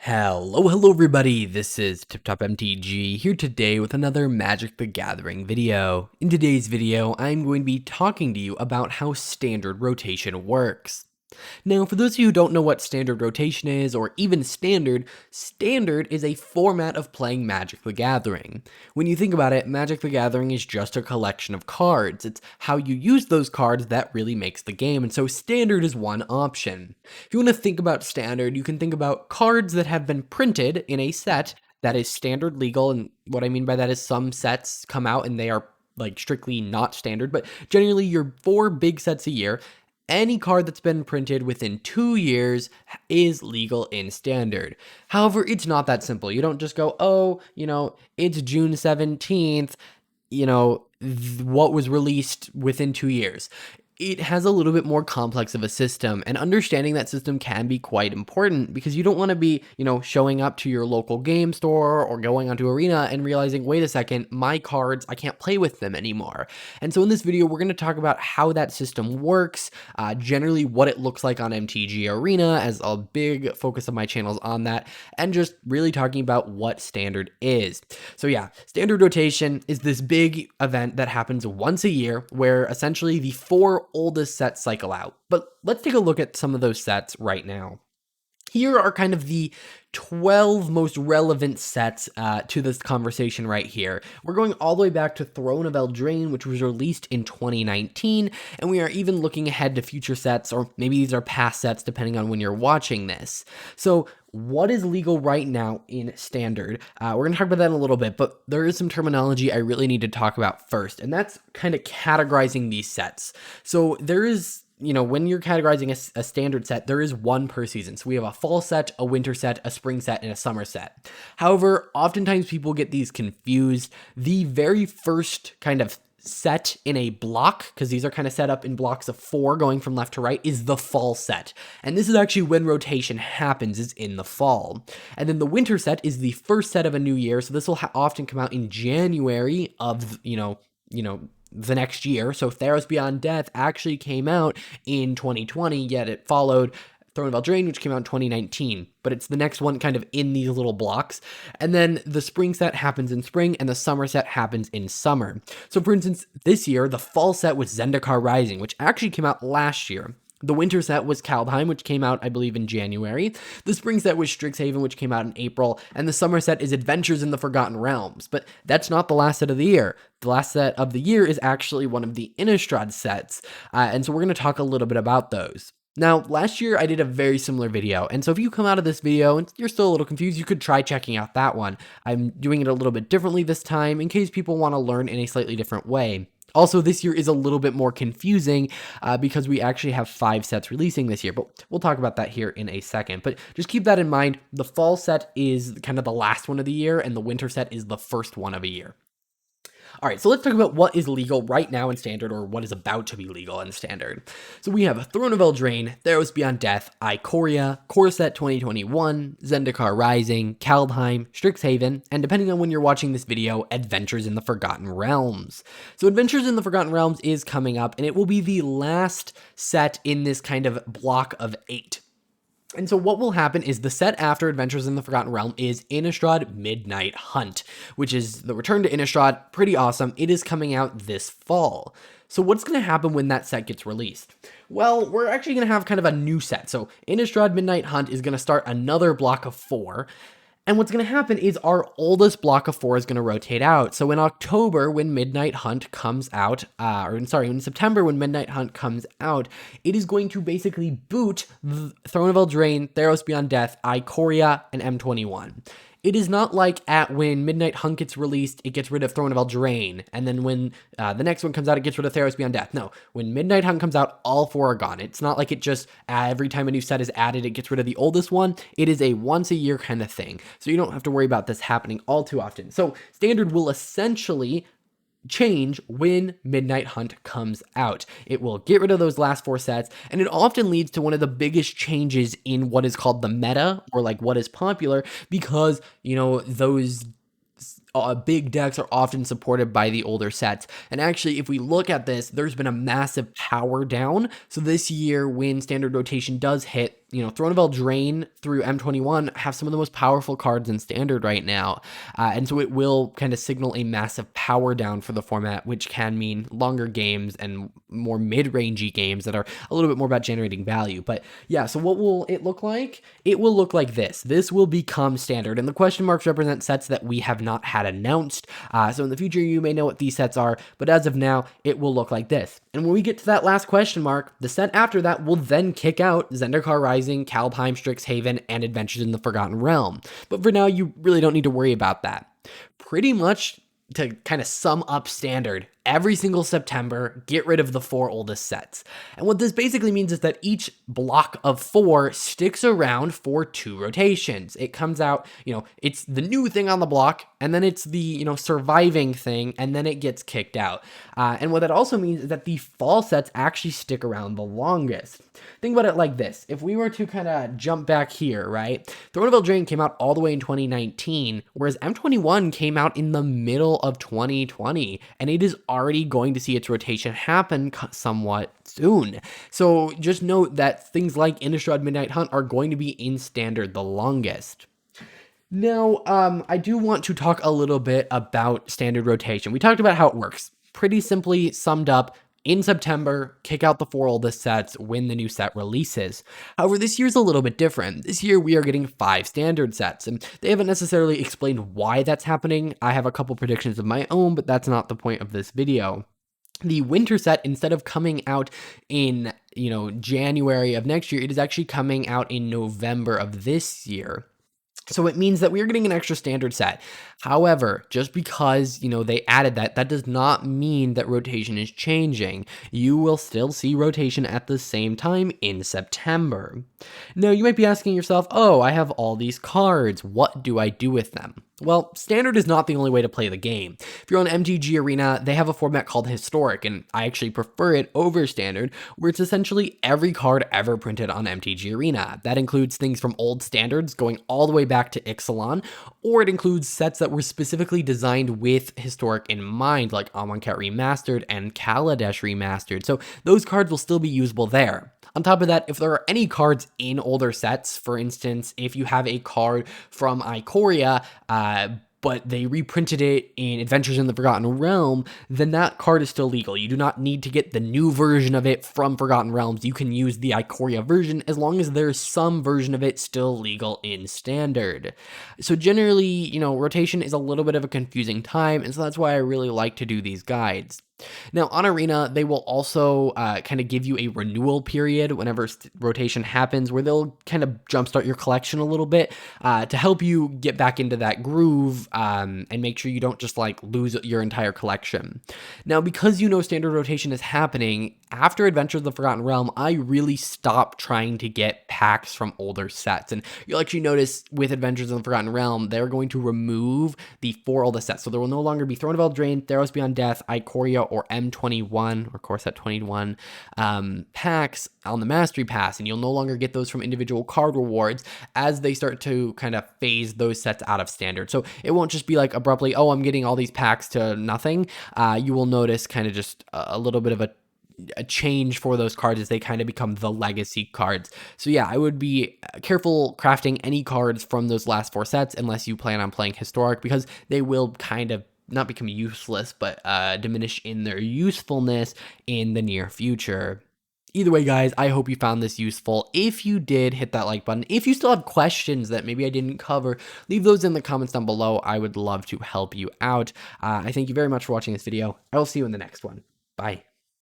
Hello everybody, this is TipTop MTG here today with another Magic the Gathering video. In today's video, I'm going to be talking to you about how standard rotation works. Now, for those of you who don't know what standard rotation is, or even standard is a format of playing Magic the Gathering. When you think about it, Magic the Gathering is just a collection of cards. It's how you use those cards that really makes the game, and so standard is one option. If you want to think about standard, you can think about cards that have been printed in a set that is standard legal, and what I mean by that is some sets come out and they are like strictly not standard, but generally your 4 big sets a year. Any card that's been printed within 2 years is legal in standard. However, it's not that simple. You don't just go, oh, it's June 17th, what was released within 2 years. It has a little bit more complex of a system, and understanding that system can be quite important because you don't want to be, showing up to your local game store or going onto Arena and realizing, wait a second, my cards, I can't play with them anymore. And so in this video, we're going to talk about how that system works, generally what it looks like on MTG Arena, as a big focus of my channel is on that, and just really talking about what standard is. So yeah, standard rotation is this big event that happens once a year where essentially the 4 oldest sets cycle out. But let's take a look at some of those sets right now. Here are kind of the 12 most relevant sets to this conversation right here. We're going all the way back to Throne of Eldraine, which was released in 2019, and we are even looking ahead to future sets, or maybe these are past sets depending on when you're watching this. So what is legal right now in standard? We're going to talk about that in a little bit, but there is some terminology I really need to talk about first, and that's kind of categorizing these sets. So there is, when you're categorizing a standard set, there is one per season. So we have a fall set, a winter set, a spring set, and a summer set. However, oftentimes people get these confused. The very first kind of set in a block, because these are kind of set up in blocks of 4 going from left to right, is the fall set. And this is actually when rotation happens, is in the fall. And then the winter set is the first set of a new year. So this will often come out in January of, the next year. So Theros Beyond Death actually came out in 2020, yet it followed Throne of Eldraine, which came out in 2019, but it's the next one kind of in these little blocks. And then the spring set happens in spring, and the summer set happens in summer. So for instance, this year, the fall set was Zendikar Rising, which actually came out last year. The winter set was Kaldheim, which came out, I believe, in January. The spring set was Strixhaven, which came out in April. And the summer set is Adventures in the Forgotten Realms. But that's not the last set of the year. The last set of the year is actually one of the Innistrad sets. And so we're going to talk a little bit about those. Now, last year I did a very similar video, and so if you come out of this video and you're still a little confused, you could try checking out that one. I'm doing it a little bit differently this time in case people want to learn in a slightly different way. Also, this year is a little bit more confusing because we actually have 5 sets releasing this year, but we'll talk about that here in a second. But just keep that in mind. The fall set is kind of the last one of the year, and the winter set is the first one of a year. All right, so let's talk about what is legal right now in standard, or what is about to be legal in standard. So we have Throne of Eldraine, Theros Beyond Death, Ikoria, Core Set 2021, Zendikar Rising, Kaldheim, Strixhaven, and depending on when you're watching this video, Adventures in the Forgotten Realms. So Adventures in the Forgotten Realms is coming up, and it will be the last set in this kind of block of 8. And so what will happen is the set after Adventures in the Forgotten Realm is Innistrad Midnight Hunt, which is the return to Innistrad. Pretty awesome. It is coming out this fall. So what's going to happen when that set gets released? Well, we're actually going to have kind of a new set. So Innistrad Midnight Hunt is going to start another block of 4. And what's going to happen is our oldest block of 4 is going to rotate out. So in October, when Midnight Hunt comes out, in September, when Midnight Hunt comes out, it is going to basically boot Throne of Eldraine, Theros Beyond Death, Ikoria, and M21. It is not like when Midnight Hunt gets released, it gets rid of Throne of Eldraine, and then when the next one comes out, it gets rid of Theros Beyond Death. No, when Midnight Hunt comes out, all 4 are gone. It's not like it just, every time a new set is added, it gets rid of the oldest one. It is a once-a-year kind of thing, so you don't have to worry about this happening all too often. So Standard will essentially change when Midnight Hunt comes out. It will get rid of those last 4 sets, and it often leads to one of the biggest changes in what is called the meta, or like what is popular, because, those big decks are often supported by the older sets. And actually, if we look at this, there's been a massive power down. So this year, when standard rotation does hit, Throne of Eldraine through M21 have some of the most powerful cards in Standard right now. And so it will kind of signal a massive power down for the format, which can mean longer games and more mid-rangey games that are a little bit more about generating value. But yeah, so what will it look like? It will look like this. This will become Standard, and the question marks represent sets that we have not had announced. So in the future, you may know what these sets are, but as of now, it will look like this. And when we get to that last question mark, the set after that will then kick out Zendikar Rising, Kaldheim, Strixhaven, and Adventures in the Forgotten Realm. But for now, you really don't need to worry about that. Pretty much, to kind of sum up Standard, every single September, get rid of the 4 oldest sets. And what this basically means is that each block of 4 sticks around for 2 rotations. It comes out, it's the new thing on the block, and then it's the, surviving thing, and then it gets kicked out. And what that also means is that the fall sets actually stick around the longest. Think about it like this. If we were to kind of jump back here, right? Throne of Eldraine came out all the way in 2019, whereas M21 came out in the middle of 2020, and it is already going to see its rotation happen somewhat soon. So just note that things like Innistrad Midnight Hunt are going to be in Standard the longest. Now, I do want to talk a little bit about Standard rotation. We talked about how it works. Pretty simply summed up, in September, kick out the 4 oldest sets when the new set releases. However, this year's a little bit different. This year, we are getting 5 Standard sets, and they haven't necessarily explained why that's happening. I have a couple predictions of my own, but that's not the point of this video. The winter set, instead of coming out in, January of next year, it is actually coming out in November of this year. So it means that we're getting an extra Standard set. However, just because, they added that does not mean that rotation is changing. You will still see rotation at the same time in September. Now, you might be asking yourself, oh, I have all these cards. What do I do with them? Well, Standard is not the only way to play the game. If you're on MTG Arena, they have a format called Historic, and I actually prefer it over Standard, where it's essentially every card ever printed on MTG Arena. That includes things from old Standards going all the way back to Ixalan, or it includes sets that were specifically designed with Historic in mind, like Amonkhet Remastered and Kaladesh Remastered, so those cards will still be usable there. On top of that, if there are any cards in older sets, for instance, if you have a card from Ikoria, but they reprinted it in Adventures in the Forgotten Realm, then that card is still legal. You do not need to get the new version of it from Forgotten Realms. You can use the Ikoria version as long as there's some version of it still legal in Standard. So generally, rotation is a little bit of a confusing time, and so that's why I really like to do these guides. Now, on Arena, they will also kind of give you a renewal period whenever rotation happens, where they'll kind of jumpstart your collection a little bit to help you get back into that groove and make sure you don't just lose your entire collection. Now, because Standard rotation is happening, after Adventures of the Forgotten Realm, I really stopped trying to get packs from older sets. And you'll actually notice with Adventures of the Forgotten Realm, they're going to remove the 4 oldest sets. So there will no longer be Throne of Eldraine, Theros Beyond Death, Ikoria, or M21, or Core Set 21 packs on the Mastery Pass. And you'll no longer get those from individual card rewards as they start to kind of phase those sets out of Standard. So it won't just be abruptly, oh, I'm getting all these packs to nothing. You will notice kind of just a little bit of a change for those cards as they kind of become the legacy cards. So yeah, I would be careful crafting any cards from those last 4 sets unless you plan on playing Historic, because they will kind of not become useless, but diminish in their usefulness in the near future. Either way, guys, I hope you found this useful. If you did, hit that like button. If you still have questions that maybe I didn't cover, leave those in the comments down below. I would love to help you out. I thank you very much for watching this video. I will see you in the next one. Bye.